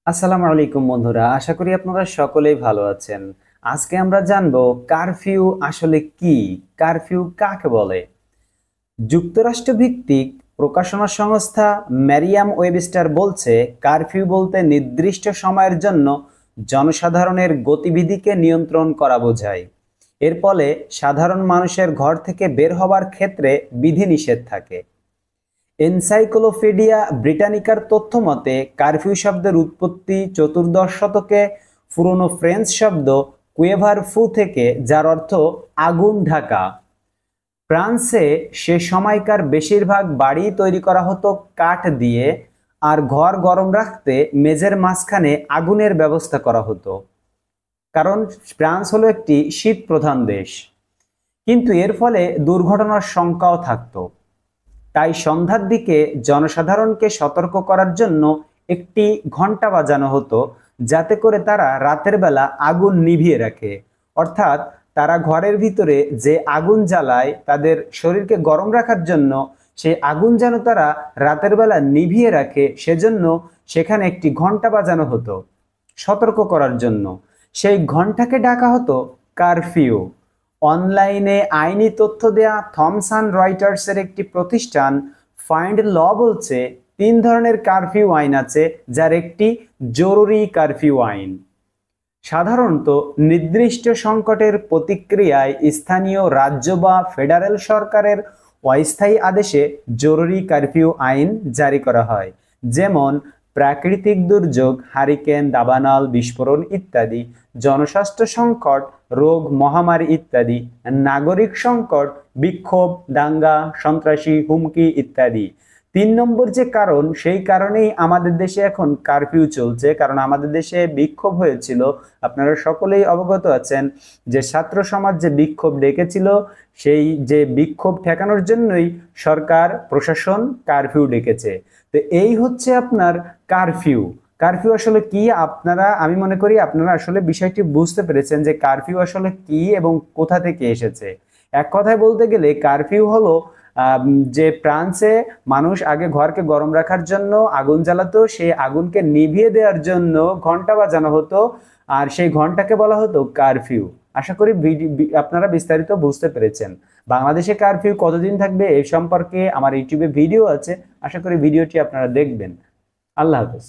আসসালামু আলাইকুম বন্ধুরা, আশা করি আপনারা সকলেই ভালো আছেন। আজকে আমরা জানবো কারফিউ আসলে কি, কারফিউ কাকে বলে। যুক্তরাষ্ট্র ভিত্তিক প্রকাশনা সংস্থা ম্যারিয়াম ওয়েবস্টার বলছে, কারফিউ বলতে নির্দিষ্ট সময়ের জন্য জনসাধারণের গতিবিধিকে নিয়ন্ত্রণ করা বোঝায়। এর ফলে সাধারণ মানুষের ঘর থেকে বের হবার ক্ষেত্রে বিধিনিষেধ থাকে। এনসাইক্লোপিডিয়া ব্রিটানিকার তথ্যমতে কারফিউ শব্দের উৎপত্তি চতুর্দশ শতকে পুরনো ফ্রেঞ্চ শব্দ কুয়েভার ফু থেকে, যার অর্থ আগুন ঢাকা। ফ্রান্সে সে সময়কার বেশিরভাগ বাড়ি তৈরি করা হতো কাঠ দিয়ে, আর ঘর গরম রাখতে মেঝের মাঝখানে আগুনের ব্যবস্থা করা হতো, কারণ ফ্রান্স হলো একটি শীত প্রধান দেশ। কিন্তু এর ফলে দুর্ঘটনার সংখ্যাও থাকতো। তাই সন্ধ্যার দিকে জনসাধারণকে সতর্ক করার জন্য একটি ঘন্টা বাজানো হতো, যাতে করে তারা রাতের বেলা আগুন নিভিয়ে রাখে। অর্থাৎ তারা ঘরের ভিতরে যে আগুন জ্বালায় তাদের শরীরকে গরম রাখার জন্য, সেই আগুন যেন তারা রাতের বেলা নিভিয়ে রাখে, সেজন্য সেখানে একটি ঘন্টা বাজানো হতো সতর্ক করার জন্য। সেই ঘন্টাকে ডাকা হতো কারফিউ। অনলাইনে আইনি তথ্য দেয়া থমসন রয়টার্সের একটি প্রতিষ্ঠান ফাইন্ড ল বলছে, তিন ধরনের কারফিউ আইন আছে, যার একটি জরুরি কারফিউ আইন। সাধারণত নির্দিষ্ট সংকটের প্রতিক্রিয়ায় স্থানীয় রাজ্য বা ফেডারেল সরকারের অস্থায়ী আদেশে জরুরি কারফিউ আইন জারি করা হয়। যেমন প্রাকৃতিক দুর্যোগ, হারিকেন, দাবানল, বিস্ফোরণ ইত্যাদি; জনস্বাস্থ্য সংকট, রোগ, মহামারী ইত্যাদি; নাগরিক সংকট, বিক্ষোভ, দাঙ্গা, সন্ত্রাসী, হুমকি ইত্যাদি। ৩ নম্বর যে কারণ, সেই কারণেই আমাদের দেশে এখন কারফিউ চলছে, কারণ আমাদের দেশে বিক্ষোভ হয়েছিল। আপনারা সকলেই অবগত আছেন যে ছাত্র সমাজ যে বিক্ষোভ ডেকেছিল, সেই যে বিক্ষোভ ঠেকানোর জন্যই সরকার প্রশাসন কারফিউ ডেকেছে। তো এই হচ্ছে আপনার কারফিউ। কারফিউ আসলে কি, আমি মনে করি আপনারা আসলে বিষয়টি বুঝতে পেরেছেন যে কারফিউ আসলে কি এবং কোথা থেকে এসেছে। এক কথায় বলতে গেলে কারফিউ হলো যে ফ্রান্সে মানুষ আগে ঘরকে গরম রাখার জন্য আগুন জ্বালাতো, সেই আগুনকে নিভিয়ে দেওয়ার জন্য ঘন্টা বাজানো হতো, আর সেই ঘন্টাকে বলা হতো কারফিউ। আশা করি আপনারা বিস্তারিত বুঝতে পেরেছেন। বাংলাদেশে কারফিউ কতদিন থাকবে এই সম্পর্কে আমার ইউটিউবে ভিডিও আছে, আশা করি ভিডিওটি আপনারা দেখবেন। আল্লাহ হাফেজ।